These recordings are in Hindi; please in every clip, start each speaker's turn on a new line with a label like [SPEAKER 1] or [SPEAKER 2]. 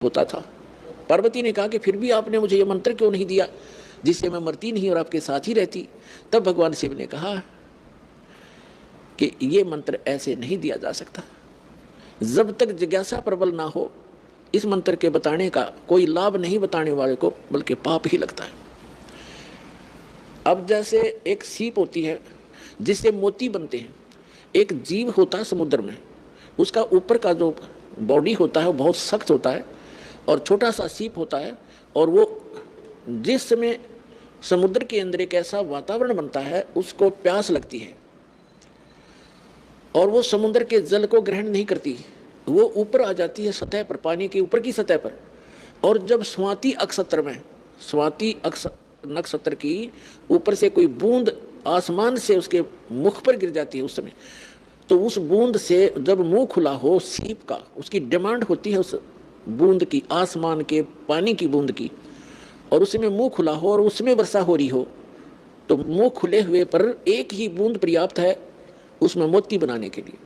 [SPEAKER 1] होता था। पार्वती ने कहा कि फिर भी आपने मुझे ये मंत्र क्यों नहीं दिया जिससे मैं मरती नहीं और आपके साथ ही रहती। तब भगवान शिव ने कहा कि ये मंत्र ऐसे नहीं दिया जा सकता। जब तक जिज्ञासा प्रबल ना हो इस मंत्र के बताने का कोई लाभ नहीं बताने वाले को, बल्कि पाप ही लगता है। अब जैसे एक सीप होती है जिससे मोती बनते हैं, एक जीव होता है समुद्र में, उसका ऊपर का जो बॉडी होता है वो बहुत सख्त होता है और छोटा सा सीप होता है, और वो जिस समय समुद्र के अंदर एक ऐसा वातावरण बनता है उसको प्यास लगती है और वो समुद्र के जल को ग्रहण नहीं करती, वो ऊपर आ जाती है सतह पर, पानी के ऊपर की सतह पर। और जब स्वाति नक्षत्र में, स्वाति नक्षत्र की ऊपर से कोई बूंद आसमान से उसके मुख पर गिर जाती है उस समय, तो उस बूंद से जब मुंह खुला हो सीप का, उसकी डिमांड होती है उस बूंद की, आसमान के पानी की बूंद की, और उसमें मुंह खुला हो और उसमें वर्षा हो रही हो, तो मुंह खुले हुए पर एक ही बूंद पर्याप्त है उसमें मोती बनाने के लिए।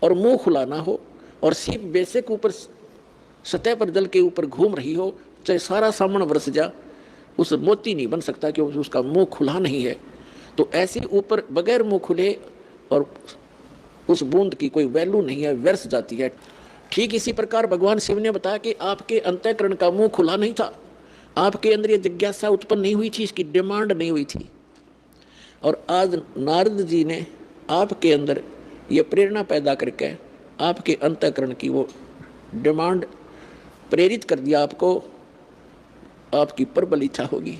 [SPEAKER 1] और मुंह खुला ना हो और सीप बेशक ऊपर सतह पर जल के ऊपर घूम रही हो, चाहे सारा सामन बरस जा, उस मोती नहीं बन सकता क्योंकि उसका मुंह खुला नहीं है। तो ऐसे ऊपर बगैर मुंह खुले और उस बूंद की कोई वैल्यू नहीं है, व्यर्थ जाती है। ठीक इसी प्रकार भगवान शिव ने बताया कि आपके अंतःकरण का मुंह खुला नहीं था, आपके अंदर ये जिज्ञासा उत्पन्न नहीं हुई थी, इसकी डिमांड नहीं हुई थी। और आज नारद जी ने आपके अंदर ये प्रेरणा पैदा करके आपके अंतःकरण की वो डिमांड प्रेरित कर दिया, आपको आपकी प्रबल इच्छा होगी।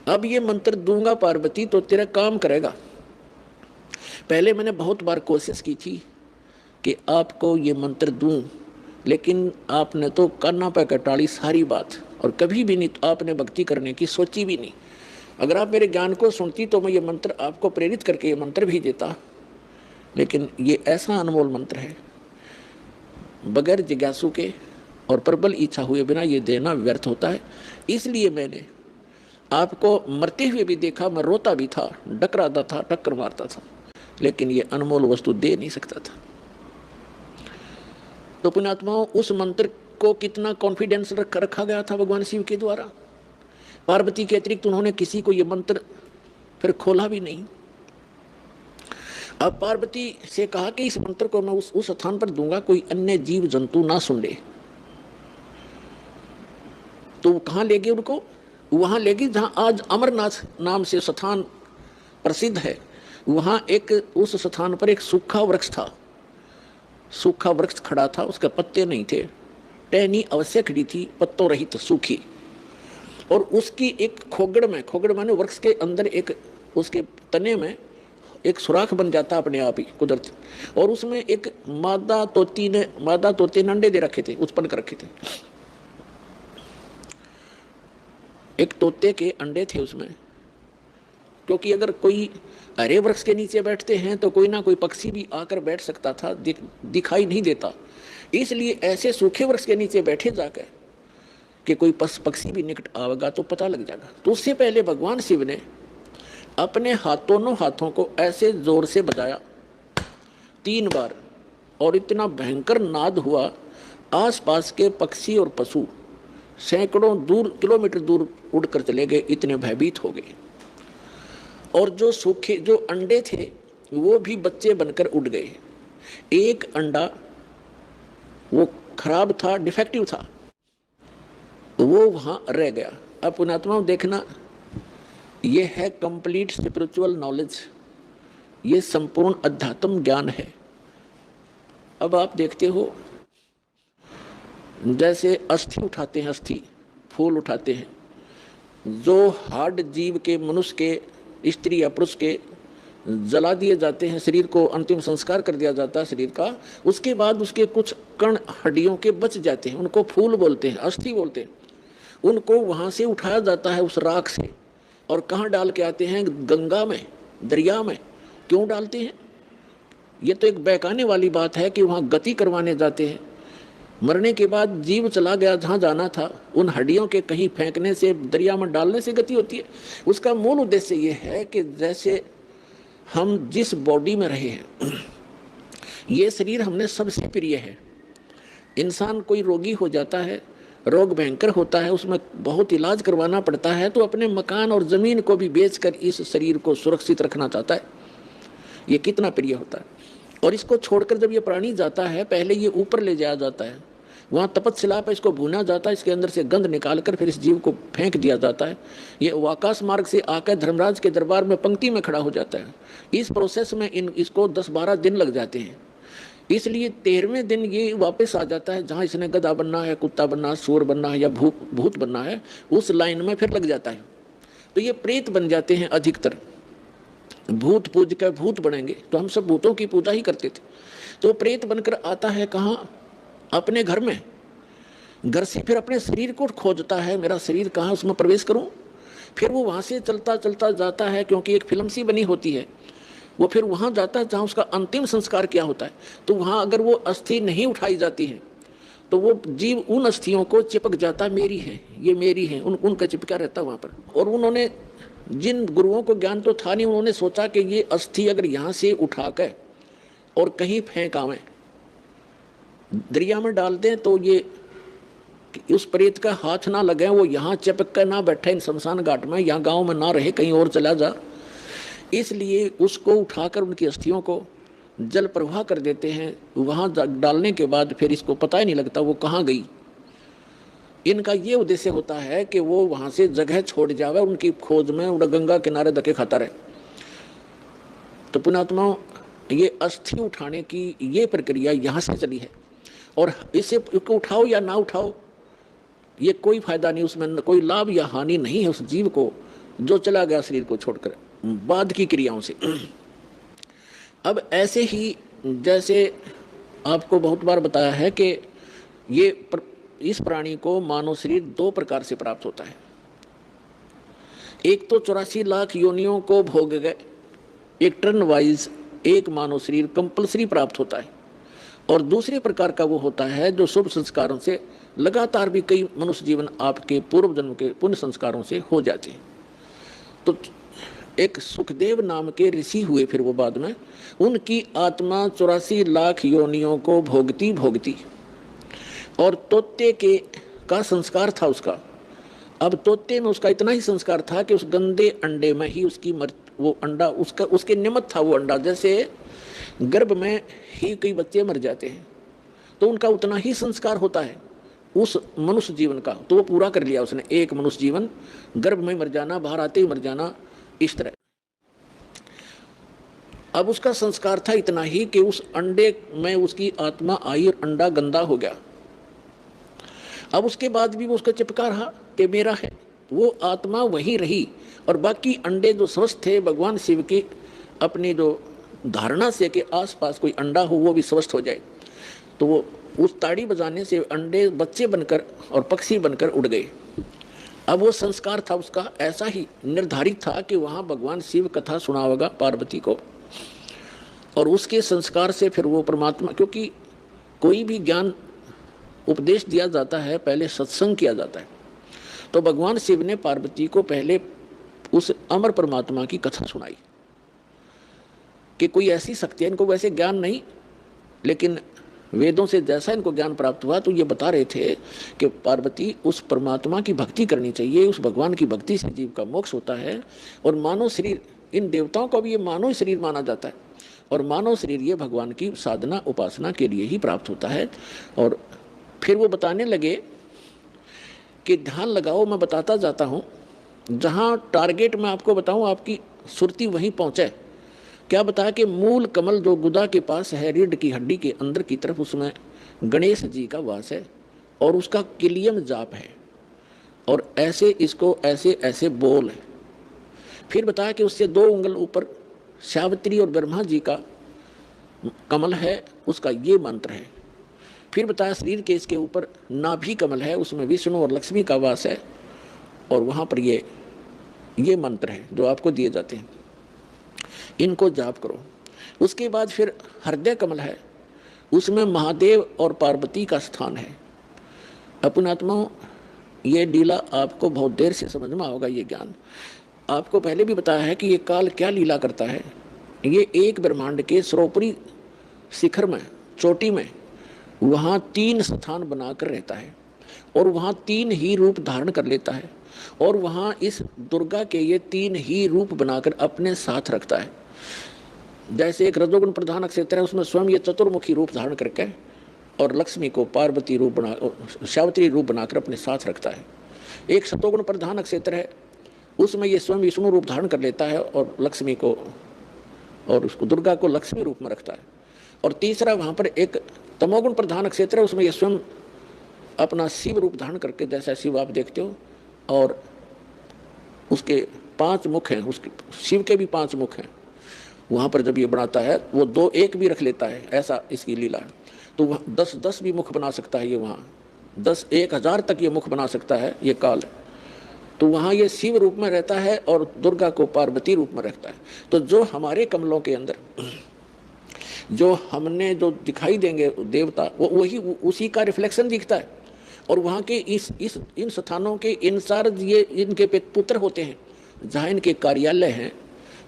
[SPEAKER 1] अब ये मंत्र दूंगा पार्वती तो तेरा काम करेगा। पहले मैंने बहुत बार कोशिश की थी कि आपको ये मंत्र दूं, लेकिन आपने तो कान्ना पे कटाली सारी बात, और कभी भी नहीं आपने भक्ति करने की सोची भी नहीं। अगर आप मेरे ज्ञान को सुनती तो मैं ये मंत्र आपको प्रेरित करके ये मंत्र भी देता, लेकिन ये ऐसा अनमोल मंत्र है, बगैर जिज्ञासु के और प्रबल इच्छा हुए बिना ये देना व्यर्थ होता है। इसलिए मैंने आपको मरते हुए भी देखा, मैं रोता भी था, डकराता था, टक्कर मारता था, लेकिन ये अनमोल वस्तु दे नहीं सकता था। तो पुण्यात्माओं, उस मंत्र को कितना कॉन्फिडेंस रखा गया था भगवान शिव के द्वारा। पार्वती के अतिरिक्त उन्होंने किसी को ये मंत्र फिर खोला भी नहीं। अब पार्वती से कहा कि इस मंत्र को मैं उस स्थान पर दूंगा, कोई अन्य जीव जंतु ना सुन ले। तो कहाँ लेगी उनको? वहां लेगी जहां आज अमरनाथ नाम से स्थान प्रसिद्ध है। वहां एक उस स्थान पर एक सूखा वृक्ष था, सूखा वृक्ष खड़ा था, उसके पत्ते नहीं थे, टहनी अवश्य खड़ी थी, पत्तों रहित सूखी, और उसकी एक खोगड़ माने वृक्ष के अंदर एक उसके तने में एक सुराख बन जाता अपने आप ही कुदरत, और उसमें एक मादा तोते ने अंडे दे रखे थे, उत्पन्न कर रखे थे। एक तोते के अंडे थे उसमें, क्योंकि अगर कोई हरे वृक्ष के नीचे बैठते हैं तो कोई ना कोई पक्षी भी आकर बैठ सकता था, दिखाई नहीं देता, इसलिए ऐसे सूखे वृक्ष के नीचे बैठे जाकर कि कोई पक्षी भी निकट आएगा तो पता लग जाएगा। तो उससे पहले भगवान शिव ने अपने दोनों हाथों को ऐसे जोर से बजाया 3 बार, और इतना भयंकर नाद हुआ, आसपास के पक्षी और पशु सैकड़ों किलोमीटर दूर उड़कर चले गए, इतने भयभीत हो गए। और जो सूखे जो अंडे थे वो भी बच्चे बनकर उड़ गए। एक अंडा वो खराब था, डिफेक्टिव था, वो वहां रह गया। अब पुण्यात्माओं देखना, ये है कंप्लीट स्पिरिचुअल नॉलेज, ये संपूर्ण अध्यात्म ज्ञान है। अब आप देखते हो जैसे अस्थि उठाते हैं, अस्थि फूल उठाते हैं, जो हार्ड जीव के, मनुष्य के, स्त्री या पुरुष के जला दिए जाते हैं, शरीर को अंतिम संस्कार कर दिया जाता है शरीर का, उसके बाद उसके कुछ कण हड्डियों के बच जाते हैं, उनको फूल बोलते हैं, अस्थि बोलते हैं। उनको वहाँ से उठाया जाता है उस राख से, और कहाँ डाल के आते हैं? गंगा में, दरिया में। क्यों डालते हैं? ये तो एक बहकाने वाली बात है कि वहाँ गति करवाने जाते हैं। मरने के बाद जीव चला गया जहाँ जाना था, उन हड्डियों के कहीं फेंकने से, दरिया में डालने से गति होती है। उसका मूल उद्देश्य ये है कि जैसे हम जिस बॉडी में रहे हैं, ये शरीर हमने सबसे प्रिय है। इंसान कोई रोगी हो जाता है रोग भयंकर होता है, उसमें बहुत इलाज करवाना पड़ता है, तो अपने मकान और ज़मीन को भी बेचकर इस शरीर को सुरक्षित रखना चाहता है। ये कितना प्रिय होता है। और इसको छोड़कर जब ये प्राणी जाता है, पहले ये ऊपर ले जाया जाता है, वहाँ तपतशिला पर इसको भुना जाता है, इसके अंदर से गंध निकालकर फिर इस जीव को फेंक दिया जाता है। ये आकाश मार्ग से आकर धर्मराज के दरबार में पंक्ति में खड़ा हो जाता है। इस प्रोसेस में इसको 10-12 दिन लग जाते हैं। इसलिए 13वें दिन ये वापस आ जाता है, जहाँ इसने गधा बनना है, कुत्ता बनना है, सूर बनना है या भूत बनना है, उस लाइन में फिर लग जाता है। तो ये प्रेत बन जाते हैं अधिकतर। भूत पूज कर भूत बनेंगे, तो हम सब भूतों की पूजा ही करते थे। तो प्रेत बनकर आता है कहाँ? अपने घर में। घर से फिर अपने शरीर को खोजता है, मेरा शरीर कहाँ, उसमें प्रवेश करूं। फिर वो वहाँ से चलता चलता जाता है, क्योंकि एक फिल्म सी बनी होती है, वो फिर वहाँ जाता है जहाँ उसका अंतिम संस्कार क्या होता है। तो वहाँ अगर वो अस्थि नहीं उठाई जाती है तो वो जीव उन अस्थियों को चिपक जाता, मेरी है, ये मेरी है, उनका चिपका रहता वहाँ पर। और उन्होंने, जिन गुरुओं को ज्ञान तो था नहीं, उन्होंने सोचा कि ये अस्थि अगर यहाँ से उठाकर और कहीं फेंक आवें, दरिया में डाल दें, तो ये उस प्रेत का हाथ ना लगे, वो यहाँ चिपक कर ना बैठे इन शमशान घाट में, यहाँ गांव में ना रहे, कहीं और चला जा। इसलिए उसको उठाकर उनकी अस्थियों को जल प्रवाह कर देते हैं। वहाँ डालने के बाद फिर इसको पता ही नहीं लगता वो कहाँ गई। इनका ये उद्देश्य होता है कि वो वहाँ से जगह छोड़ जावे, उनकी खोज में उड़ा गंगा किनारे धक्के खाता रहे। तो पुण्यात्माओं, ये अस्थि उठाने की ये प्रक्रिया यहाँ से चली है। और इसे उठाओ या ना उठाओ, ये कोई फायदा नहीं, उसमें कोई लाभ या हानि नहीं है उस जीव को जो चला गया शरीर को छोड़कर बाद की क्रियाओं से। अब ऐसे ही जैसे आपको बहुत बार बताया है कि इस प्राणी को मानव शरीर 2 प्रकार से प्राप्त होता है। एक तो 84 लाख योनियों को भोग गए, एक टर्न वाइज एक मानव शरीर कंपल्सरी प्राप्त होता है। और दूसरे प्रकार का वो होता है जो शुभ संस्कारों से लगातार भी कई मनुष्य जीवन आपके पूर्व जन्म के पुण्य संस्कारों से हो जाते हैं। तो एक सुखदेव नाम के ऋषि हुए, फिर वो बाद में उनकी आत्मा 84 लाख योनियों को भोगती भोगती, और तोते का संस्कार था उसका। अब तोते में उसका इतना ही संस्कार था कि उस गंदे अंडे में ही उसकी वो अंडा उसके निमित्त था वो अंडा। जैसे गर्भ में ही कई बच्चे मर जाते हैं, तो उनका उतना ही संस्कार होता है उस मनुष्य जीवन का। तो वो पूरा कर लिया उसने, एक मनुष्य जीवन, गर्भ में मर जाना, बाहर आते ही मर जाना, इस तरह। अब उसका संस्कार था इतना ही कि उस अंडे में उसकी आत्मा आई और अंडा गंदा हो गया। अब उसके बाद भी वो उसका चिपका रहा कि मेरा है, वो आत्मा वहीं रही। और बाकी अंडे जो स्वस्थ थे, भगवान शिव की अपनी जो धारणा से कि आसपास कोई अंडा हो वो भी स्वस्थ हो जाए, तो वो उस ताड़ी बजाने से अंडे बच्चे बनकर और पक्षी बनकर उड़ गए। अब वो संस्कार था उसका, ऐसा ही निर्धारित था कि वहाँ भगवान शिव कथा सुनावेगा पार्वती को, और उसके संस्कार से फिर वो परमात्मा, क्योंकि कोई भी ज्ञान उपदेश दिया जाता है पहले सत्संग किया जाता है। तो भगवान शिव ने पार्वती को पहले उस अमर परमात्मा की कथा सुनाई कि कोई ऐसी शक्ति है, इनको वैसे ज्ञान नहीं, लेकिन वेदों से जैसा इनको ज्ञान प्राप्त हुआ तो ये बता रहे थे कि पार्वती उस परमात्मा की भक्ति करनी चाहिए, उस भगवान की भक्ति से जीव का मोक्ष होता है। और मानव शरीर, इन देवताओं का भी ये मानव शरीर माना जाता है, और मानव शरीर ये भगवान की साधना उपासना के लिए ही प्राप्त होता है। और फिर वो बताने लगे कि ध्यान लगाओ, मैं बताता जाता हूँ, जहाँ टारगेट मैं आपको बताऊँ आपकी सुरती वहीं पहुँचे। क्या बताया कि मूल कमल जो गुदा के पास है, रीढ़ की हड्डी के अंदर की तरफ, उसमें गणेश जी का वास है और उसका किलियम जाप है, और ऐसे इसको ऐसे ऐसे बोल है। फिर बताया कि उससे 2 उंगल ऊपर सावित्री और ब्रह्मा जी का कमल है, उसका ये मंत्र है। फिर बताया शरीर के इसके ऊपर नाभि कमल है, उसमें विष्णु और लक्ष्मी का वास है, और वहाँ पर ये मंत्र है जो आपको दिए जाते हैं, इनको जाप करो। उसके बाद फिर हृदय कमल है, उसमें महादेव और पार्वती का स्थान है। अपने आत्माओं, ये लीला आपको बहुत देर से समझ में होगा। ये ज्ञान आपको पहले भी बताया है कि ये काल क्या लीला करता है। ये एक ब्रह्मांड के सर्वोपरि शिखर में, चोटी में, वहाँ 3 स्थान बनाकर रहता है, और वहाँ 3 ही रूप धारण कर लेता है, और वहाँ इस दुर्गा के ये 3 ही रूप बनाकर अपने साथ रखता है। जैसे एक रजोगुण प्रधान क्षेत्र है, उसमें स्वयं ये चतुर्मुखी रूप धारण करके और लक्ष्मी को पार्वती रूप बना, सावित्री रूप बनाकर अपने साथ रखता है। एक सतोगुण प्रधान क्षेत्र है, उसमें ये स्वयं विष्णु रूप धारण कर लेता है और लक्ष्मी को और उसको दुर्गा को लक्ष्मी रूप में रखता है। और तीसरा वहाँ पर एक तमोगुण प्रधान क्षेत्र है, उसमें ये स्वयं अपना शिव रूप धारण करके, जैसा शिव आप देखते हो, और उसके 5 मुख हैं, उसके शिव के भी 5 मुख हैं। वहाँ पर जब ये बनाता है वो 2 1 भी रख लेता है, ऐसा इसकी लीला है। तो वहाँ 10 भी मुख बना सकता है ये, वहाँ 10 1000 तक ये मुख बना सकता है ये काल। तो वहाँ ये शिव रूप में रहता है और दुर्गा को पार्वती रूप में रखता है। तो जो हमारे कमलों के अंदर जो हमने जो दिखाई देंगे देवता, वो वही उसी का रिफ्लेक्शन दिखता है। और वहाँ के इन स्थानों के इंचार्ज ये इनके पुत्र होते हैं, जहाँ इनके कार्यालय हैं,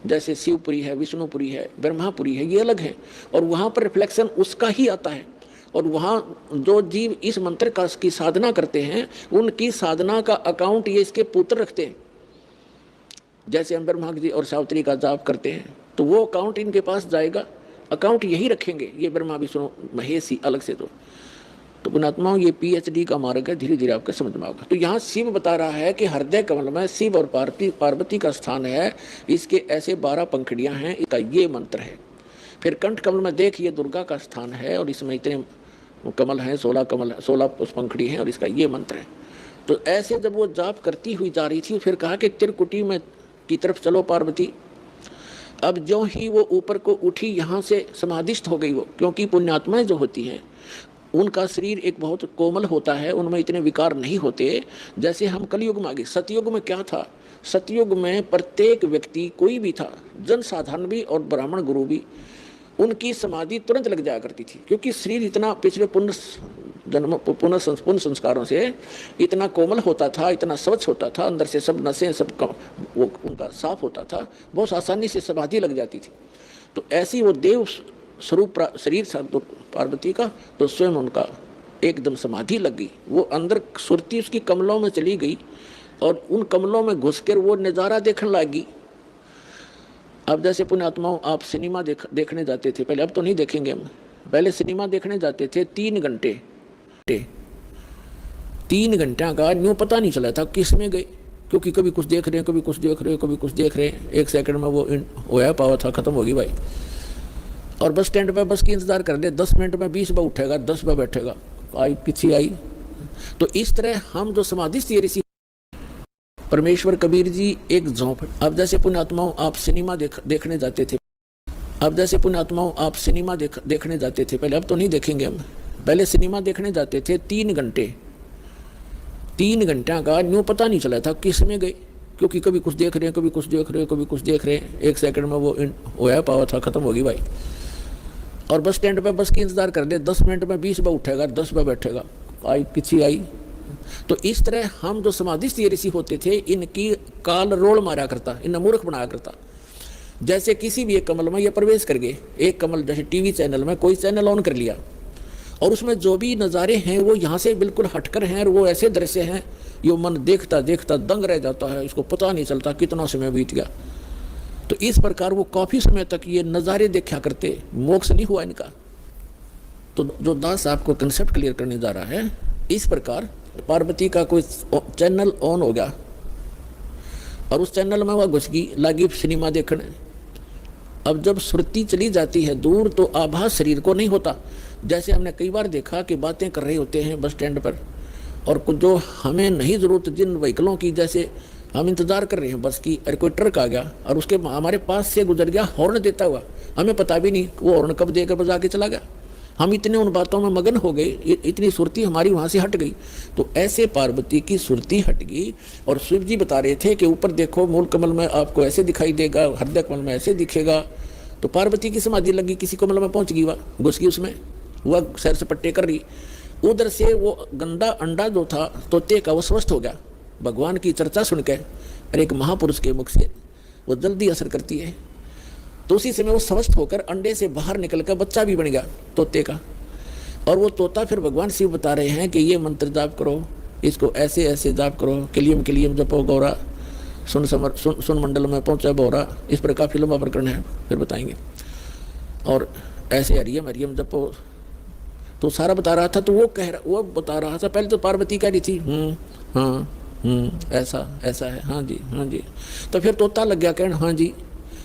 [SPEAKER 1] जैसे शिवपुरी है, विष्णुपुरी है, ब्रह्मापुरी है, ये अलग है, और वहाँ पर रिफ्लेक्शन उसका ही आता है। और वहाँ जो जीव इस मंत्र का की साधना करते हैं, उनकी साधना का अकाउंट ये इसके पुत्र रखते हैं। जैसे हम ब्रह्मा जी और सावित्री का जाप करते हैं, तो वो अकाउंट इनके पास जाएगा, अकाउंट यही रखेंगे ये ब्रह्मा विष्णु महेश ही अलग से। तो पुणात्माओं, ये PhD का मार्ग है, धीरे धीरे आपको समझ में आएगा। तो यहाँ शिव बता रहा है कि हृदय कमल में शिव और पार्वती का स्थान है, इसके ऐसे 12 पंखुड़ियाँ हैं, इसका ये मंत्र है। फिर कंठ कमल में देखिए दुर्गा का स्थान है, और इसमें इतने कमल हैं, 16 कमल, 16 पंखुड़ी हैं, और इसका ये मंत्र है। तो ऐसे जब वो जाप करती हुई जा रही थी, फिर कहा कि त्रिकुटी में की तरफ चलो पार्वती। अब जो ही वो ऊपर को उठी, यहाँ से समाधिस्थ हो गई वो, क्योंकि पुण्यात्माएं जो होती हैं उनका शरीर एक बहुत कोमल होता है, उनमें इतने विकार नहीं होते जैसे हम कलयुग में आ गए। सतयुग में क्या था? सतयुग में प्रत्येक व्यक्ति, कोई भी था, जन साधारण भी और ब्राह्मण गुरु भी, उनकी समाधि तुरंत लग जाया करती थी, क्योंकि शरीर इतना पिछले पुनः संस्कारों से इतना कोमल होता था, इतना स्वच्छ होता था, अंदर से सब नसें सब वो उनका साफ होता था, बहुत आसानी से समाधि लग जाती थी। तो ऐसी वो देव स्वरूप शरीर था पार्वती का, तो स्वयं उनका एकदम समाधि लग गई। वो अंदर सुरती उसकी कमलों में चली गई, और उन कमलों में घुसकर वो नज़ारा देखने लगी। अब जैसे पुण्यात्माओं, आप सिनेमा देखने जाते थे पहले, अब तो नहीं देखेंगे हम, पहले सिनेमा देखने जाते थे 3 घंटे, 3 घंटा का न्यू पता नहीं चला था किस में गए, क्योंकि कभी कुछ देख रहे हैं, कभी कुछ देख रहे हैं, कभी कुछ देख रहे हैं, 1 सेकंड में वो होया पावा था, खत्म होगी भाई। और बस स्टैंड पे बस की इंतजार कर ले, 10 मिनट में 20 बार उठेगा, 10 बार बैठेगा, आई किसी आई। तो इस तरह हम जो समाधिस्थ ऋषि परमेश्वर कबीर जी एक झोंप। अब जैसे पुण्यात्माओं, आप सिनेमा देखने जाते थे, अब जैसे पुण्यात्माओं आप सिनेमा देखने जाते थे पहले, अब तो नहीं देखेंगे हम, पहले सिनेमा देखने जाते थे 3 घंटे, 3 घंटा का न्यू पता नहीं चला था किस में गए, क्योंकि कभी कुछ देख रहे हैं, कभी कुछ देख रहे हैं, कभी कुछ देख रहे हैं, 1 सेकंड में वो होया पावा था, खत्म होगी भाई। और बस स्टैंड पे बस की इंतजार कर ले, 10 मिनट में 20 बार उठेगा, 10 बार बैठेगा, आई किसी आई। तो इस तरह हम जो समाधिस्थ ऋषि होते थे, इनकी काल रोल मारा करता, इन्हें मूर्ख बनाया करता। जैसे किसी भी एक कमल में ये प्रवेश कर गए, एक कमल जैसे टीवी चैनल में कोई चैनल ऑन कर लिया, और उसमें जो भी नज़ारे हैं वो यहाँ से बिल्कुल हटकर हैं, और वो ऐसे दृश्य हैं ये मन देखता देखता दंग रह जाता है, इसको पता नहीं चलता कितना समय बीत गया। तो इस प्रकार वो काफ़ी समय तक ये नज़ारे देखा करते, मोक्ष नहीं हुआ इनका। तो जो दास आपको कंसेप्ट क्लियर करने जा रहा है, इस प्रकार पार्वती का कोई चैनल ऑन हो गया, और उस चैनल में वह घुस गई, लगी सिनेमा देखने। अब जब श्रुति चली जाती है दूर, तो आभास शरीर को नहीं होता। जैसे हमने कई बार देखा कि बातें कर रहे होते हैं बस स्टैंड पर, और कुछ जो हमें नहीं ज़रूरत, जिन व्हीकलों की, जैसे हम इंतज़ार कर रहे हैं बस की, अरे कोई ट्रक आ गया और उसके हमारे पास से गुजर गया हॉर्न देता हुआ, हमें पता भी नहीं वो हॉर्न कब देकर बजा के चला गया। हम इतने उन बातों में मगन हो गए, इतनी सुरती हमारी वहाँ से हट गई। तो ऐसे पार्वती की सुरती हट गई, और शिव जी बता रहे थे कि ऊपर देखो मूल कमल में आपको ऐसे दिखाई देगा, हृदय कमल में ऐसे दिखेगा। तो पार्वती की समाधि लगी, किसी कमल में पहुँच गई, वह घुस गई उसमें, वह सैर सपट्टे कर रही। उधर से वो गंदा अंडा जो था तोते का, वो स्वस्थ हो गया भगवान की चर्चा सुन के, और एक महापुरुष के मुख से वो जल्दी असर करती है। तो उसी समय वो स्वस्थ होकर अंडे से बाहर निकलकर बच्चा भी बन गया तोते का। और वो तोता फिर भगवान शिव बता रहे हैं कि ये मंत्र जाप करो, इसको ऐसे ऐसे जाप करो, किलियम जपो गौरा, सुन मंडल में पहुंचा बोरा, इस पर काफी लंबा प्रकरण है, फिर बताएंगे। और ऐसे हरियम हरियम जपो, तो सारा बता रहा था। तो वो बता रहा था, पहले तो पार्वती कह रही थी हाँ ऐसा ऐसा है, हाँ जी। तो फिर तोता लग गया कहने हाँ जी।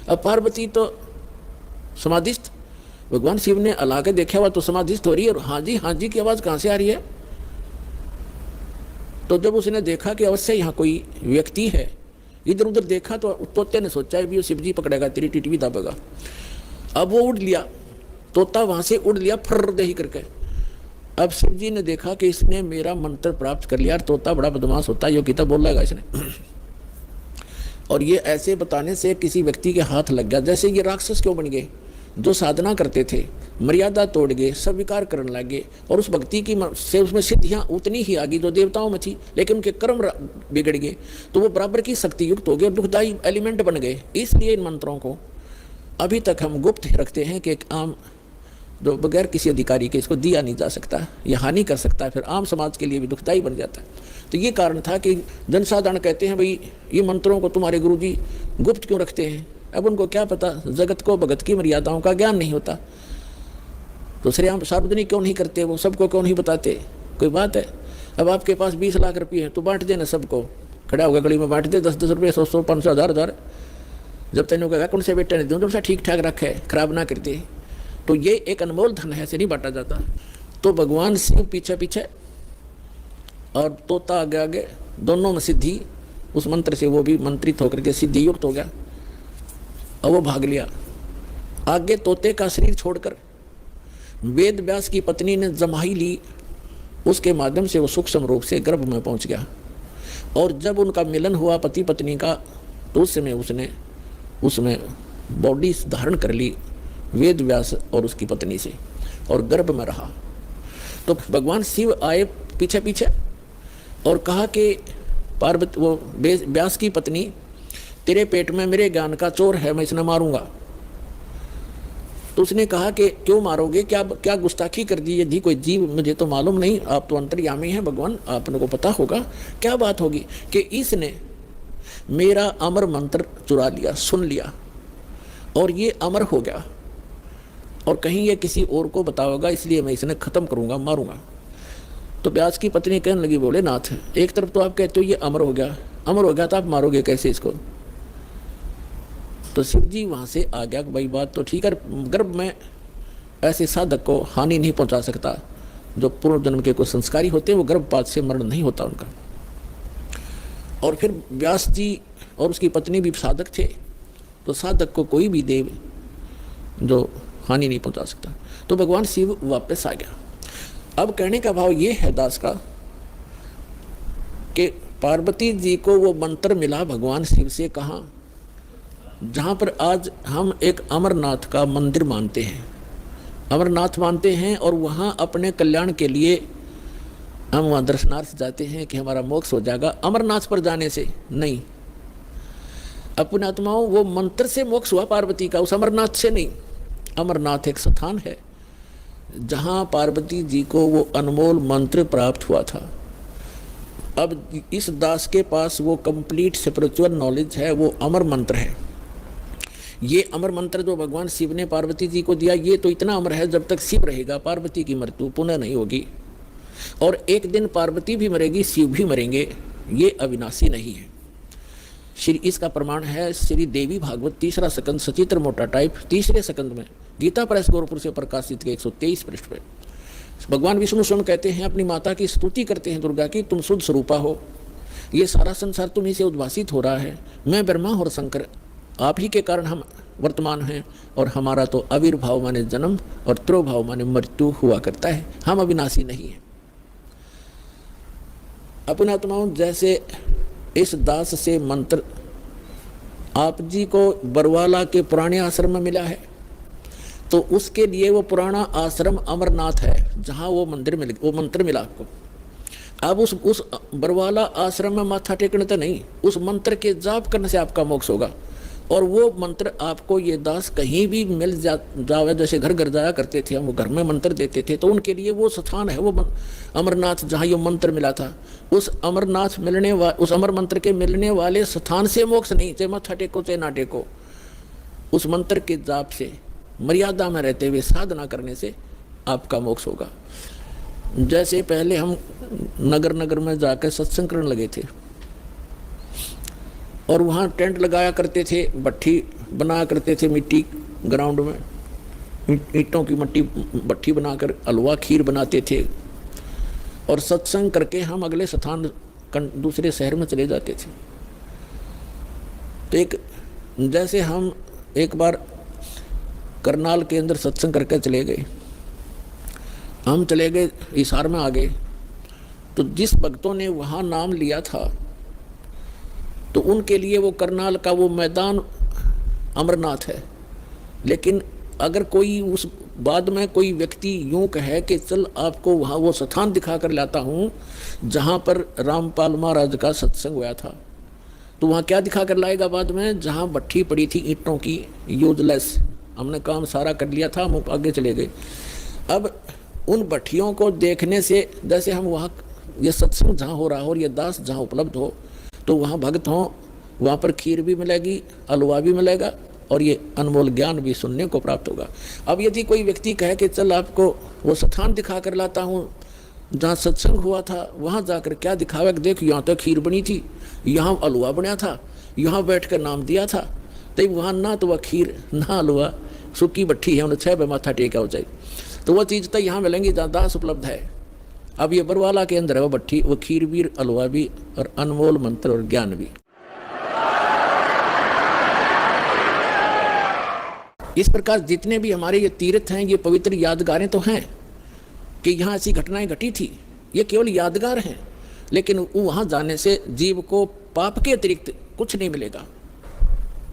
[SPEAKER 1] अब पार्वती तो समाधिस्थ, भगवान शिव ने अला के देखा हुआ तो समाधिस्थ हो रही है, और हाँ जी की आवाज कहाँ से आ रही है। तो जब उसने देखा कि अवश्य यहाँ कोई व्यक्ति है, इधर उधर देखा तो तोते ने सोचा भी शिव जी पकड़ेगा, तेरी टिटवी दाबेगा। अब वो उड़ लिया, तोता वहां से उड़ लिया फर्र दही करके। अब शिव जी ने देखा कि इसने मेरा मंत्र प्राप्त कर लिया, तोता बड़ा बदमाश होता है, यो किताब बोलेगा इसने। और ये ऐसे बताने से किसी व्यक्ति के हाथ लग गया। जैसे ये राक्षस क्यों बन गए, जो साधना करते थे, मर्यादा तोड़ गए, सब विकार करने लगे, और उस भक्ति की से उसमें सिद्धियां उतनी ही आ गई जो देवताओं में थी, लेकिन उनके कर्म बिगड़ गए, तो वो बराबर की शक्ति युक्त हो गए और दुखदायी एलिमेंट बन गए। इसलिए इन मंत्रों को अभी तक हम गुप्त रखते हैं कि एक आम, जो बगैर किसी अधिकारी के इसको दिया नहीं जा सकता, यह हानि कर सकता है, फिर आम समाज के लिए भी दुखदायी बन जाता है। तो ये कारण था कि जनसाधारण कहते हैं भाई ये मंत्रों को तुम्हारे गुरुजी गुप्त क्यों रखते हैं। अब उनको क्या पता, जगत को भगत की मर्यादाओं का ज्ञान नहीं होता, तो श्रेआम सार्वजनिक क्यों नहीं करते, वो सबको क्यों नहीं बताते। कोई बात है, अब आपके पास 20 लाख रुपये हैं तो बांट देना सबको, खड़ा होगा गली में बांट दे, 10-10 रुपये, 100-100, 500, 1000-1000, जब तेनों कहा कौन से बेटे ने दूँ, जब सा ठीक ठाक रखे, खराब ना करते। तो ये एक अनमोल धन है, ऐसे नहीं बांटा जाता। तो भगवान शिव पीछे पीछे और तोता आगे आगे, दोनों में सिद्धि उस मंत्र से, वो भी मंत्रित होकर के सिद्धि युक्त हो गया, और वो भाग लिया आगे। तोते का शरीर छोड़कर वेद व्यास की पत्नी ने जमाई ली, उसके माध्यम से वो सूक्ष्म रूप से गर्भ में पहुंच गया। और जब उनका मिलन हुआ पति पत्नी का, तो उस समय उसमें बॉडी धारण कर ली वेद व्यास और उसकी पत्नी से, और गर्भ में रहा। तो भगवान शिव आए पीछे पीछे और कहा कि पार्वती, वो व्यास की पत्नी, तेरे पेट में मेरे ज्ञान का चोर है, मैं इसे मारूंगा। तो उसने कहा कि क्यों मारोगे, क्या गुस्ताखी कर दी, यदि कोई जीव, मुझे तो मालूम नहीं, आप तो अंतर्यामी हैं भगवान, आपने को पता होगा क्या बात होगी कि इसने मेरा अमर मंत्र चुरा लिया, सुन लिया, और ये अमर हो गया, और कहीं ये किसी और को बताओगा, इसलिए मैं इसे खत्म करूंगा, मारूंगा। तो व्यास की पत्नी कहने लगी, बोले नाथ, एक तरफ तो आप कहते हो ये अमर हो गया, तो आप मारोगे कैसे इसको। तो शिव जी वहां से आ गया, भाई बात तो ठीक है, गर्भ में ऐसे साधक को हानि नहीं पहुंचा सकता, जो पूर्व जन्म के कुछ संस्कारी होते हैं, वो गर्भपात से मरण नहीं होता उनका। और फिर व्यास जी और उसकी पत्नी भी साधक थे, तो साधक को कोई भी देव जो हानि नहीं पहुंचा सकता। तो भगवान शिव वापस आ गया। अब कहने का भाव ये है दास का कि पार्वती जी को वो मंत्र मिला भगवान शिव से, कहाँ, जहाँ पर आज हम एक अमरनाथ का मंदिर मानते हैं, अमरनाथ मानते हैं, और वहाँ अपने कल्याण के लिए हम वहाँ दर्शनार्थ जाते हैं कि हमारा मोक्ष हो जाएगा। अमरनाथ पर जाने से नहीं, अपने आत्माओं, वो मंत्र से मोक्ष हुआ पार्वती का, उस अमरनाथ से नहीं। अमरनाथ एक स्थान है जहाँ पार्वती जी को वो अनमोल मंत्र प्राप्त हुआ था। अब इस दास के पास वो कंप्लीट स्पिरिचुअल नॉलेज है, वो अमर मंत्र है। ये अमर मंत्र जो भगवान शिव ने पार्वती जी को दिया, ये तो इतना अमर है, जब तक शिव रहेगा पार्वती की मृत्यु पुनः नहीं होगी, और एक दिन पार्वती भी मरेगी, शिव भी मरेंगे, ये अविनाशी नहीं है। श्री इसका प्रमाण है श्री देवी भागवत 3रा स्कंद सचित्र मोटा टाइप 3रे स्कंद में गीता प्रेस गोरखपुर से प्रकाशित के 123 पृष्ठ पे भगवान विष्णु स्वयं कहते हैं, अपनी माता की स्तुति करते हैं दुर्गा की, तुम शुद्ध स्वरूपा हो, ये सारा संसार तुम्ही से उद्भासित हो रहा है, मैं ब्रह्मा और शंकर आप ही के कारण हम वर्तमान हैं, और हमारा तो आविर्भाव माने जन्म और त्रोभाव माने मृत्यु हुआ करता है, हम अविनाशी नहीं है। अपने आत्माओं, जैसे इस दास से मंत्र आप जी को बरवाला के पुराने आश्रम में मिला है, तो उसके लिए वो पुराना आश्रम अमरनाथ है जहाँ वो मंत्र मिला आपको। अब उस बरवाला आश्रम में माथा टेकने तो नहीं, उस मंत्र के जाप करने से आपका मोक्ष होगा। और वो मंत्र आपको ये दास कहीं भी मिल जावे, जैसे घर घर जाया करते थे हम, वो घर में मंत्र देते थे, तो उनके लिए वो स्थान है, वो अमरनाथ जहाँ ये मंत्र मिला था, उस अमरनाथ उस अमर मंत्र के मिलने वाले स्थान से मोक्ष नहीं, चाहे मत्था टेको चाहे ना टेको, उस मंत्र के जाप से मर्यादा में रहते हुए साधना करने से आपका मोक्ष होगा। जैसे पहले हम नगर नगर में जाकर सत्संग करने लगे थे और वहाँ टेंट लगाया करते थे, भट्ठी बनाया करते थे मिट्टी ग्राउंड में, ईंटों की मट्टी भट्ठी बनाकर हलवा खीर बनाते थे और सत्संग करके हम अगले स्थान दूसरे शहर में चले जाते थे। तो एक जैसे हम एक बार करनाल के अंदर सत्संग करके चले गए, हम चले गए हिसार में आ गए, तो जिस भक्तों ने वहाँ नाम लिया था तो उनके लिए वो करनाल का वो मैदान अमरनाथ है। लेकिन अगर कोई उस बाद में कोई व्यक्ति यूँ कहे कि चल आपको वहाँ वो स्थान दिखा कर लाता हूँ जहाँ पर रामपाल महाराज का सत्संग हुआ था, तो वहाँ क्या दिखा कर लाएगा बाद में? जहाँ भट्ठी पड़ी थी ईंटों की यूजलेस, हमने काम सारा कर लिया था, हम आगे चले गए। अब उन भट्टियों को देखने से, जैसे हम वहाँ ये सत्संग जहाँ हो रहा हो और ये दास जहाँ उपलब्ध हो, तो वहाँ भक्त हों, वहाँ पर खीर भी मिलेगी, हलवा भी मिलेगा और ये अनमोल ज्ञान भी सुनने को प्राप्त होगा। अब यदि कोई व्यक्ति कहे कि चल आपको वो स्थान दिखा कर लाता हूँ जहाँ सत्संग हुआ था, वहाँ जाकर क्या दिखावे, देख यहाँ तो खीर बनी थी, यहाँ हलवा बना था, यहाँ बैठ कर नाम दिया था, तो वहाँ ना तो वह खीर ना हलवा, सूखी भट्ठी है, उन्हें 6 पे माथा टेका हो जाए, तो वह चीज़ तो यहाँ मिलेंगी जहाँ दास उपलब्ध है। अब ये बरवाला के अंदर है वो भट्ठी, वो खीर भी, हलवा भी और अनमोल मंत्र और ज्ञान भी। इस प्रकार जितने भी हमारे ये तीर्थ हैं, ये पवित्र यादगारें तो हैं कि यहाँ ऐसी घटनाएं घटी थी, ये केवल यादगार हैं, लेकिन वहाँ जाने से जीव को पाप के अतिरिक्त कुछ नहीं मिलेगा।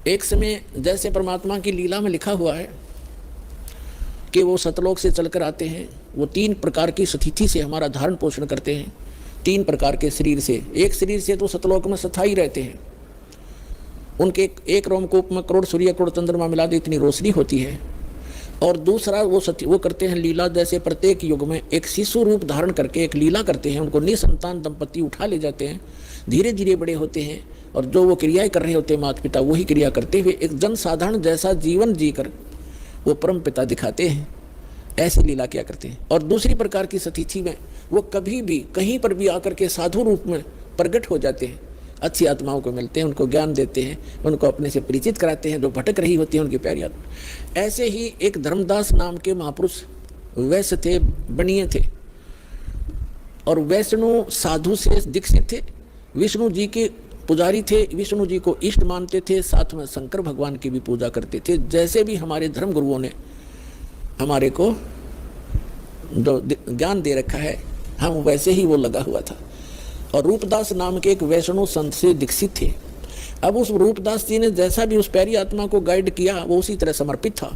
[SPEAKER 1] एक समय जैसे परमात्मा की लीला में लिखा हुआ है कि वो सतलोक से चलकर आते हैं, वो 3 प्रकार की स्थिति से हमारा धारण पोषण करते हैं, 3 प्रकार के शरीर से। एक शरीर से तो सतलोक में स्थायी रहते हैं, उनके एक रोमकूप में करोड़ सूर्य करोड़ चंद्रमा मिला दे इतनी रोशनी होती है। और दूसरा वो करते हैं लीला, जैसे प्रत्येक युग में एक शिशु रूप धारण करके एक लीला करते हैं, उनको निसंतान दंपति उठा ले जाते हैं, धीरे धीरे बड़े होते हैं और जो वो क्रियाएं कर रहे होते हैं माता पिता, वही क्रिया करते हुए एक जनसाधारण जैसा जीवन जीकर वो परम पिता दिखाते हैं, ऐसी लीला क्या करते हैं। और दूसरी प्रकार की स्थिति में वो कभी भी कहीं पर भी आकर के साधु रूप में प्रकट हो जाते हैं, अच्छी आत्माओं को मिलते हैं, उनको ज्ञान देते हैं, उनको अपने से परिचित कराते हैं, जो भटक रही होती है उनकी प्यारी आत्मा। ऐसे ही एक धर्मदास नाम के महापुरुष वैश्य थे, बनिए थे, और वैष्णु साधु से दीक्षित थे, विष्णु जी के पुजारी थे, विष्णु जी को इष्ट मानते थे, साथ में शंकर भगवान की भी पूजा करते थे। जैसे भी हमारे धर्म गुरुओं ने हमारे को जो ज्ञान दे रखा है, हम वैसे ही वो लगा हुआ था। और रूपदास नाम के एक वैष्णव संत से दीक्षित थे। अब उस रूपदास जी ने जैसा भी उस प्यारी आत्मा को गाइड किया, वो उसी तरह समर्पित था।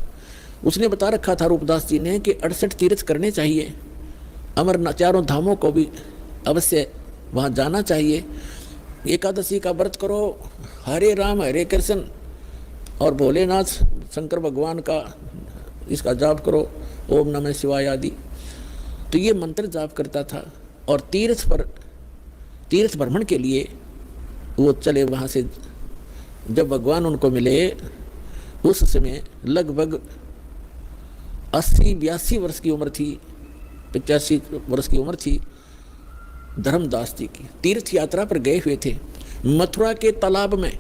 [SPEAKER 1] उसने बता रखा था रूपदास जी ने कि 68 तीर्थ करने चाहिए, अमरनाथ 4 धामों को भी अवश्य वहाँ जाना चाहिए, एकादशी का व्रत करो, हरे राम हरे कृष्ण और भोलेनाथ शंकर भगवान का इसका जाप करो, ओम नमः शिवाय आदि। तो ये मंत्र जाप करता था। और तीर्थ भ्रमण के लिए वो चले वहाँ से। जब भगवान उनको मिले उस समय लगभग 80-82 वर्ष की उम्र थी, 85 वर्ष की उम्र थी धर्मदास जी की। तीर्थ यात्रा पर गए हुए थे मथुरा के तालाब में,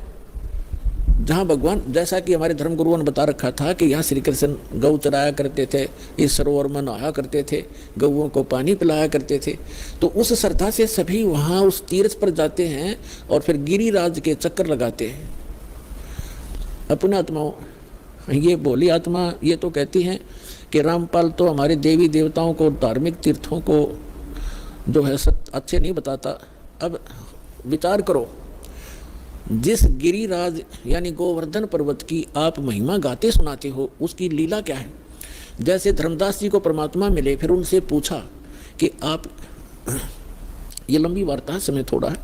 [SPEAKER 1] जहाँ भगवान, जैसा कि हमारे धर्म गुरुओं ने बता रखा था कि यहाँ श्री कृष्ण गौ चराया करते थे, इस सरोवर में नहाया करते थे, गौओं को पानी पिलाया करते थे। तो उस श्रद्धा से सभी वहाँ उस तीर्थ पर जाते हैं और फिर गिरिराज के चक्कर लगाते हैं। अपने आत्माओं, ये भोली आत्मा ये तो कहती हैं कि रामपाल तो हमारे देवी देवताओं को, धार्मिक तीर्थों को जो है अच्छे नहीं बताता। अब विचार करो, जिस गिरिराज यानी गोवर्धन पर्वत की आप महिमा गाते सुनाते हो, उसकी लीला क्या है। जैसे धर्मदास जी को परमात्मा मिले, फिर उनसे पूछा कि आप, ये लंबी वार्ता है, समय थोड़ा है,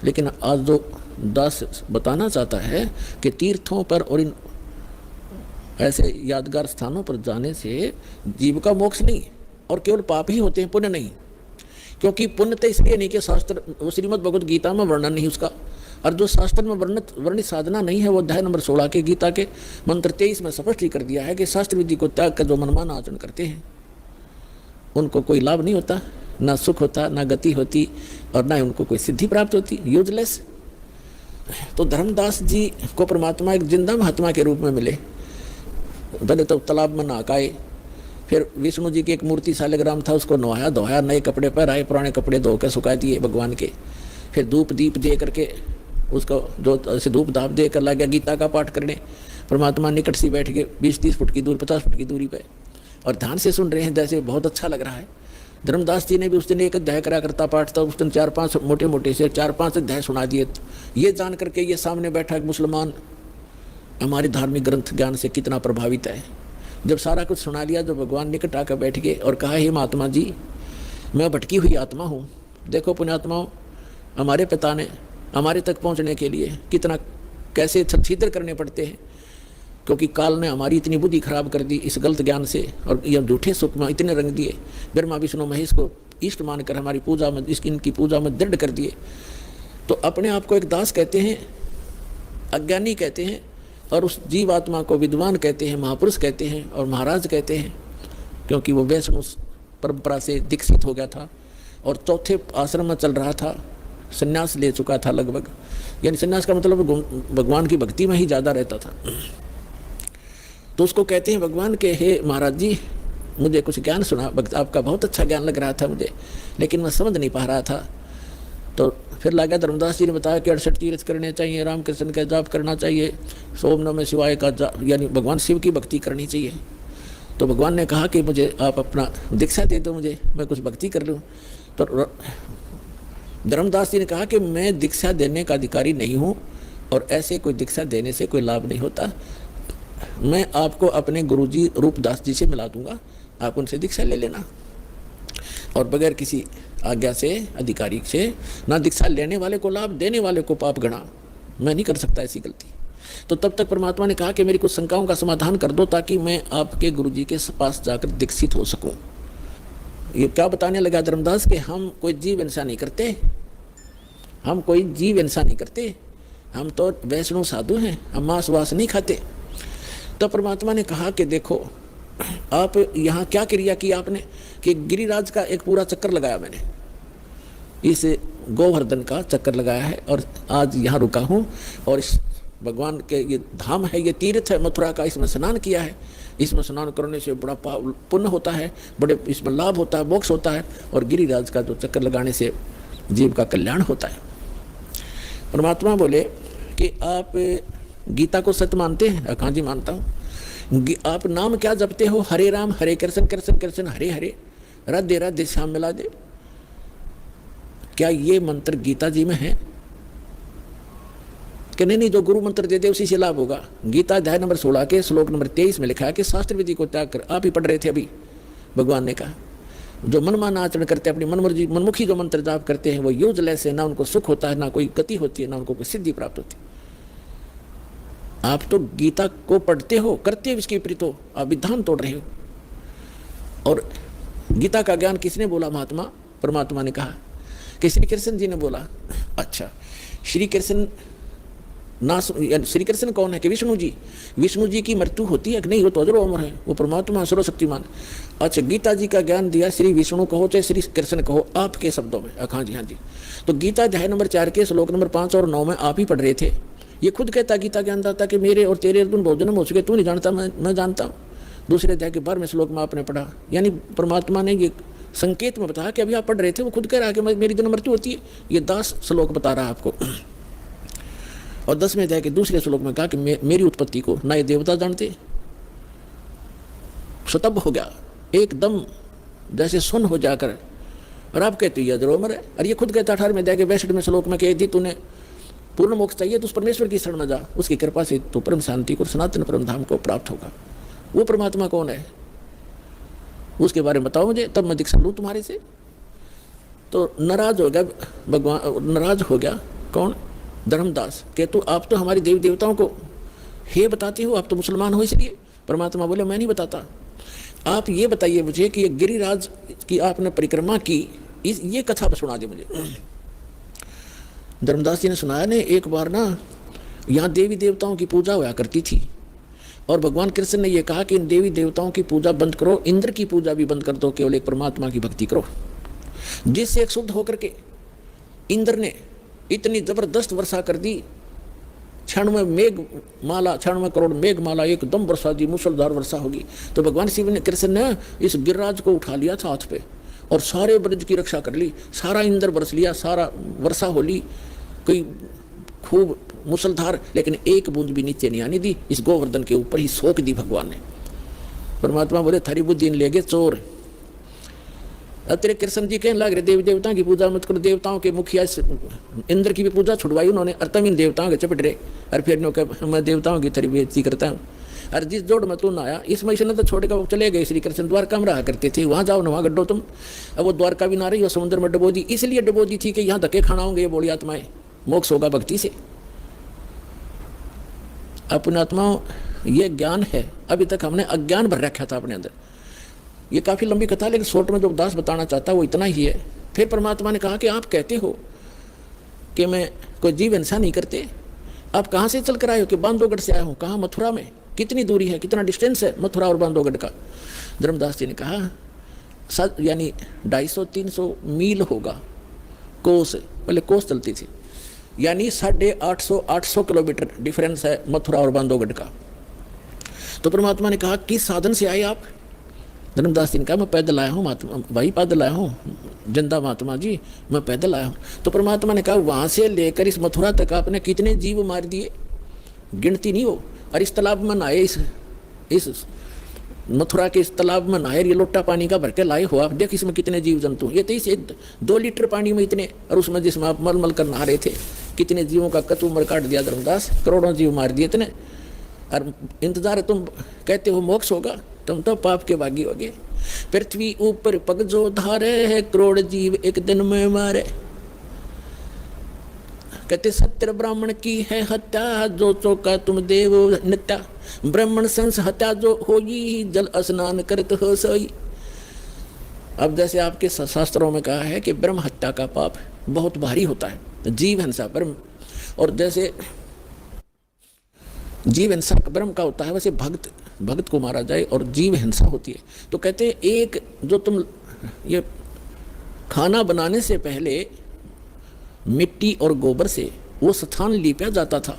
[SPEAKER 1] लेकिन आज जो दास बताना चाहता है कि तीर्थों पर और इन ऐसे यादगार स्थानों पर जाने से जीव का मोक्ष नहीं, और केवल पाप ही होते हैं, पुण्य नहीं। क्योंकि पुण्य तो इसलिए नहीं कि शास्त्र, वो श्रीमद् भगवद गीता में वर्णन नहीं उसका, और जो शास्त्र में वर्णित साधना नहीं है वो अध्याय नंबर 16 के गीता के मंत्र 23 में स्पष्ट ही कर दिया है कि शास्त्र विधि को त्याग कर जो मनमाना आचरण करते हैं उनको कोई लाभ नहीं होता, ना सुख होता, ना गति होती, और ना ही उनको कोई सिद्धि प्राप्त होती, यूजलेस। तो धर्मदास जी को परमात्मा एक जिंदा महात्मा के रूप में मिले। पहले तो तालाब में नहाए, फिर विष्णु जी की एक मूर्ति शालिग्राम था, उसको नहाया धोया, नए कपड़े पहनाए, पुराने कपड़े धो कर सुखा दिए भगवान के, फिर धूप दीप दे करके उसको जो ऐसे धूप धाप दे कर लग गया गीता का पाठ करने। परमात्मा निकट से बैठ के 20-30 फुट की दूरी, 50 फुट की दूरी पे, और ध्यान से सुन रहे हैं, जैसे बहुत अच्छा लग रहा है। धर्मदास जी ने भी उस दिन एक अध्याय करा करता पाठ था, उस दिन 4-5 मोटे मोटे से 4-5 अध्याय सुना दिए। ये जान करके ये सामने बैठा एक मुसलमान हमारे धार्मिक ग्रंथ ज्ञान से कितना प्रभावित है। जब सारा कुछ सुना लिया, जो भगवान निकट आकर बैठ गए और कहा, हे महात्मा जी, मैं भटकी हुई आत्मा हूँ, देखो पुण्यात्माओं, हमारे पिता ने हमारे तक पहुँचने के लिए कितना कैसे छिद्र करने पड़ते हैं, क्योंकि काल ने हमारी इतनी बुद्धि खराब कर दी इस गलत ज्ञान से, और यह झूठे सुख में इतने रंग दिए, ब्रह्मा विष्णु महेश को इष्ट मानकर हमारी पूजा में, इनकी पूजा में दृढ़ कर दिए। तो अपने आप को एक दास कहते हैं, अज्ञानी कहते हैं, और उस जीव आत्मा को विद्वान कहते हैं, महापुरुष कहते हैं और महाराज कहते हैं, क्योंकि वो वैष्णव परंपरा से दीक्षित हो गया था और चौथे आश्रम में चल रहा था, संन्यास ले चुका था लगभग, यानी संन्यास का मतलब भगवान की भक्ति में ही ज़्यादा रहता था। तो उसको कहते हैं भगवान के, हे महाराज जी, मुझे कुछ ज्ञान सुना, आपका बहुत अच्छा ज्ञान लग रहा था मुझे, लेकिन मैं समझ नहीं पा रहा था। तो फिर लगा धर्मदास जी ने बताया कि 68 तीर्थ करने चाहिए, रामकृष्ण का जाप करना चाहिए, सोम नमः शिवाय का जाप, यानी भगवान शिव की भक्ति करनी चाहिए। तो भगवान ने कहा कि मुझे आप अपना दीक्षा दे दो, मुझे मैं कुछ भक्ति कर लूँ। तो धर्मदास जी ने कहा कि मैं दीक्षा देने का अधिकारी नहीं हूँ, और ऐसे कोई दीक्षा देने से कोई लाभ नहीं होता, मैं आपको अपने गुरुजी रूपदास जी से मिला दूंगा, आप उनसे दीक्षा ले लेना। और बगैर किसी आज्ञा से, अधिकारी से, ना दीक्षा लेने वाले को लाभ, देने वाले को पाप गणा, मैं नहीं कर सकता ऐसी गलती। तो तब तक परमात्मा ने कहा कि मेरी कुछ शंकाओं का समाधान कर दो, ताकि मैं आपके गुरुजी के पास जाकर दीक्षित हो सकूं। ये क्या बताने लगा धर्मदास कि हम कोई जीव हिंसा नहीं करते, हम कोई जीव हिंसा नहीं करते, हम तो वैष्णव साधु हैं, हम मांस वास नहीं खाते। तो परमात्मा ने कहा कि देखो, आप यहाँ क्या क्रिया की आपने, कि गिरिराज का एक पूरा चक्कर लगाया मैंने, इस गोवर्धन का चक्कर लगाया है, और आज यहाँ रुका हूँ, और इस भगवान के ये धाम है, ये तीर्थ है मथुरा का, इसमें स्नान किया है, इसमें स्नान करने से बड़ा पुण्य होता है, बड़े इसमें लाभ होता है, मोक्ष होता है, और गिरिराज का जो चक्कर लगाने से जीव का कल्याण होता है। परमात्मा बोले कि आप गीता को सत्य मानते हैं? हाँ जी मानता हूँ। आप नाम क्या जपते हो? हरे राम हरे कृष्ण कृष्ण कृष्ण हरे हरे, राधे राधे श्याम मिला दे। क्या ये मंत्र गीता जी में है? कि नहीं, जो गुरु मंत्र दे दे उसी से लाभ होगा। गीता अध्याय नंबर 16 के श्लोक नंबर 23 में लिखा है कि शास्त्र विधि को त्याग कर, आप ही पढ़ रहे थे अभी, भगवान ने कहा जो मनमाना आचरण करते हैं, अपनी मनमर्जी मनमुखी जो मंत्र जाप करते हैं, वो यूजलेस है, ना उनको सुख होता है, ना कोई गति होती है, ना उनको कोई सिद्धि प्राप्त होती है। आप तो गीता को पढ़ते हो, करते हो इसके विपरीत हो, आप विधान तोड़ रहे हो। और गीता का ज्ञान किसने बोला? महात्मा परमात्मा ने कहा कि श्री कृष्ण जी ने बोला। अच्छा, श्री कृष्ण ना, श्री कृष्ण कौन है? कि विष्णु जी। विष्णु जी की मृत्यु होती है कि नहीं? वो तो अजरो अमर है, वो परमात्मा सर्वशक्तिमान। अच्छा, गीता जी का ज्ञान दिया, श्री विष्णु कहो चाहे श्री कृष्ण कहो, आपके शब्दों में। हाँ जी, हाँ जी। तो गीता अध्याय नंबर 4 के श्लोक नंबर 5 और 9 में आप ही पढ़ रहे थे। ये खुद कहता गीता ज्ञानदाता कि मेरे और तेरे अर्जुन बहुत जन्म हो चुके, तू नहीं जानता, मैं जानता हूँ। दूसरे अध्याय के 12वें श्लोक में आपने पढ़ा, यानी परमात्मा ने ये संकेत में बताया कि अभी आप पढ़ रहे थे, वो खुद कह रहा है कि मेरी जन्म मृत्यु होती है। ये 10 श्लोक बता रहा है आपको। और 10वें अध्याय के दूसरे श्लोक में कहा कि मेरी उत्पत्ति को ना ये देवता जानते। सतब हो गया एकदम, जैसे सुन हो जाकर, और आप कहते ये अजरोमर है। और ये खुद कहता 18वें अध्याय के 62वें श्लोक में कह दी, तूने पूर्ण मोक्ष चाहिए तो उस परमेश्वर की शरण में जा, उसकी कृपा से तो परम शांति को, सनातन परम धाम को प्राप्त होगा। वो परमात्मा कौन है उसके बारे में बताओ मुझे, तब मैं दीक्षा लूँ तुम्हारे से। तो नाराज हो गया भगवान, नाराज हो गया कौन? धर्मदास। कि तो आप तो हमारे देवी देवताओं को हे बताते हो, आप तो मुसलमान हो इसलिए। परमात्मा बोले मैं नहीं बताता, आप ये बताइए मुझे कि ये गिरिराज की आपने परिक्रमा की, ये कथा सुना दे मुझे। धर्मदास जी ने सुनाया ने, एक बार ना यहाँ देवी देवताओं की पूजा हुआ करती थी और भगवान कृष्ण ने यह कहा कि इन देवी देवताओं की पूजा बंद करो, इंद्र की पूजा भी बंद कर दो, केवल एक परमात्मा की भक्ति करो। जिससे एक शुद्ध होकर के इंद्र ने इतनी जबरदस्त वर्षा कर दी, क्षण में मेघ माला, क्षण में करोड़ मेघ माला एकदम वर्षा दी, मूसलधार वर्षा होगी। तो भगवान शिव ने, कृष्ण ने इस गिरिराज को उठा लिया था हाथ पे और सारे ब्रज की रक्षा कर ली, सारा इंद्र बरस लिया, सारा वर्षा हो ली, कोई खूब मुसलधार, लेकिन एक बूंद भी नीचे नहीं आने दी। इस गोवर्धन के ऊपर ही सोख दी भगवान ने। परमात्मा बोले थारी बुद्धि ले गए चोर। अब तेरे कृष्ण जी कहने लग रहे देवी देवताओं की पूजा मत करो, देवताओं के मुखिया इंद्र की भी पूजा छुड़वाई उन्होंने, और तम इन देवताओं के चपट रहे, और फिर मैं देवताओं की थरी बेइज्जती करता हूँ। और जिस जोड़ में तू ना आया इस महीने ने तो छोड़ कर वो चले गए। श्री कृष्ण द्वारका में रहा करते थे, वहाँ जाओ ना, वहाँ गड्ढो तुम। अब वो द्वारका भी ना रही, वो समुद्र में डबो दी, इसलिए डबो दी थी कि यहाँ धक्के खाना होंगे ये बोली आत्माएं, मोक्ष होगा भक्ति से। अपने आत्माओं ये ज्ञान है, अभी तक हमने अज्ञान भर रखा था अपने अंदर। ये काफ़ी लंबी कथा, लेकिन शॉर्ट में जो दास बताना चाहता है वो इतना ही है। फिर परमात्मा ने कहा कि आप कहते हो कि मैं कोई जीव हिंसा नहीं करते, आप कहाँ से चल कर आए हो? कि बांधवगढ़ से आया हूँ। कहाँ? मथुरा में। कितनी दूरी है, कितना डिस्टेंस है मथुरा और बांधवगढ़ का? धर्मदास जी ने कहा यानी 250-300 मील होगा कोस, पहले कोस चलती थी, यानी 850 किलोमीटर डिफरेंस है मथुरा और बांधवगढ़ का। तो परमात्मा ने कहा किस साधन से आए आप? धर्मदास जी ने कहा मैं पैदल आया हूँ महात्मा भाई, पैदल आया हूँ जिंदा महात्मा जी, मैं पैदल आया हूँ। तो परमात्मा ने कहा वहाँ से लेकर इस मथुरा तक आपने कितने जीव मार दिए, गिनती नहीं हो। और इस तालाब में नहाए, इस मथुरा के इस तालाब में नहाए, ये लोटा पानी का भर के लाए हो आप, देख इसमें कितने जीव जंतु। ये तो इस 2 लीटर पानी में इतने, और उसमें जिसमें आप मल मल कर नहा रहे थे, कितने जीवों का कचूमर काट दिया धर्मदास, करोड़ों जीव मार दिए इतने। और इंतजार तुम कहते हो मोक्ष होगा, तुम तो पाप के भागी होगे। पृथ्वी ऊपर पग जो धारे है, करोड़ जीव एक दिन में मारे। कहते सत्य ब्राह्मण की है हत्या, जो चौका तुम देव नित्या। ब्राह्मण संस हत्या जो होई, जल स्नान करत हो सोई। अब जैसे आपके शास्त्रों में कहा है कि ब्रह्म हत्या का पाप बहुत भारी होता है, जीव हिंसा ब्रह्म, और जैसे जीव हिंसा ब्रह्म का होता है, वैसे भक्त को मारा जाए और जीव हिंसा होती है। तो कहते हैं एक जो तुम ये खाना बनाने से पहले मिट्टी और गोबर से वो स्थान लिपा जाता था,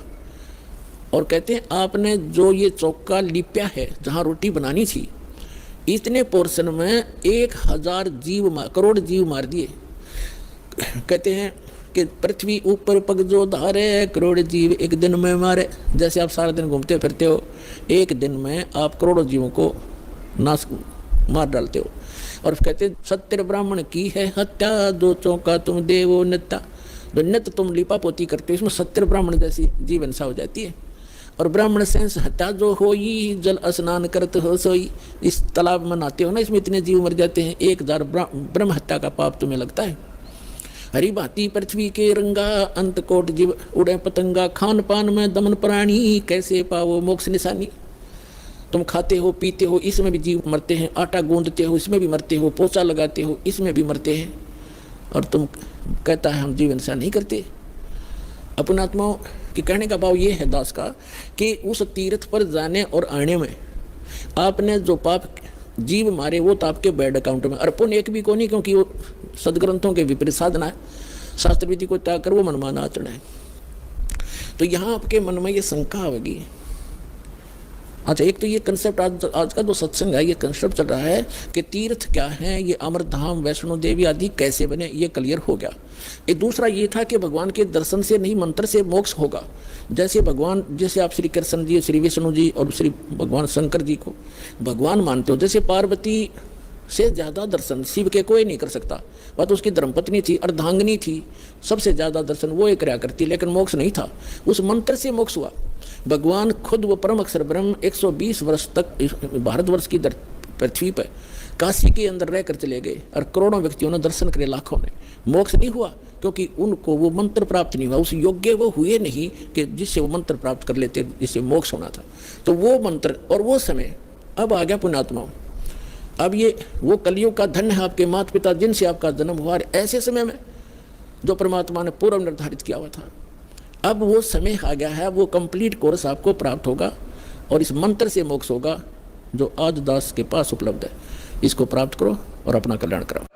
[SPEAKER 1] और कहते हैं आपने जो ये चौका लिपा है जहाँ रोटी बनानी थी, इतने पोर्शन में 1000 जीव करोड़ जीव मार दिए। कहते हैं कि पृथ्वी ऊपर पग जो धारे, करोड़ जीव एक दिन में मारे। जैसे आप सारा दिन घूमते फिरते हो, एक दिन में आप करोड़ों जीवों को नाश मार डालते हो। और कहते सत्य ब्राह्मण की है हत्या, दो चौका तुम देवो नित्या। जो नित्य तुम लिपा पोती करते हो, इसमें सत्य ब्राह्मण जैसी जीव हिंसा हो जाती है। और ब्राह्मण सेंस हत्या जो होई, जल स्नान करते हो सोई। इस तालाब में नहाते हो ना, इसमें इतने जीव मर जाते हैं, 1000 ब्रह्म हत्या का पाप तुम्हें लगता है। हरी भांति पृथ्वी के रंगा, अंत कोट जीव उड़े पतंगा। खान पान में दमन प्राणी, कैसे पाओ मोक्ष निशानी। तुम खाते हो पीते हो, इसमें भी जीव मरते हैं। आटा गूंदते हो, इसमें भी मरते हो। पोछा लगाते हो, इसमें भी मरते हैं। और तुम कहता है हम जीव हिंसा नहीं करते। अपने आत्माओं के कहने का भाव ये है दास का कि उस तीर्थ पर जाने और आने में आपने जो पाप जीव मारे वो तो आपके बैड अकाउंट में, और पुण्य एक भी को नहीं, क्योंकि वो सदग्रंथों के विपरीत साधना है। शास्त्र विधि को त्याग कर वो मनमाना आचरण है। तो यहाँ आपके मन में ये शंका आवेगी। अच्छा, एक तो ये कंसेप्ट आज का जो सत्संग है, ये कंसेप्ट चल रहा है कि तीर्थ क्या है, ये अमरधाम वैष्णो देवी आदि कैसे बने, ये क्लियर हो गया। एक दूसरा ये था कि भगवान के दर्शन से नहीं मंत्र से मोक्ष होगा। जैसे आप श्री कृष्ण जी, श्री विष्णु जी और श्री भगवान शंकर जी को भगवान मानते हो, जैसे पार्वती से ज़्यादा दर्शन शिव के कोई नहीं कर सकता। वह तो उसकी धर्मपत्नी थी, अर्धांगिनी थी, सबसे ज़्यादा दर्शन वो एक कराया करती, लेकिन मोक्ष नहीं था। उस मंत्र से मोक्ष हुआ। भगवान खुद वो परम अक्षर ब्रह्म 120 वर्ष तक भारतवर्ष की पृथ्वी पर काशी के अंदर रहकर चले गए, और करोड़ों व्यक्तियों ने दर्शन करे, लाखों ने। मोक्ष नहीं हुआ, क्योंकि उनको वो मंत्र प्राप्त नहीं हुआ, उस योग्य वो हुए नहीं कि जिससे वो मंत्र प्राप्त कर लेते, जिससे मोक्ष होना था। तो वो मंत्र और वो समय अब आ गया पुण्यात्माओं। अब ये वो कलियुग का धन है आपके माता पिता जिनसे आपका जन्म हुआ, ऐसे समय में जो परमात्मा ने पूर्व निर्धारित किया हुआ था। अब वो समय आ गया है, वो कंप्लीट कोर्स आपको प्राप्त होगा और इस मंत्र से मोक्ष होगा जो आज दास के पास उपलब्ध है। इसको प्राप्त करो और अपना कल्याण कराओ।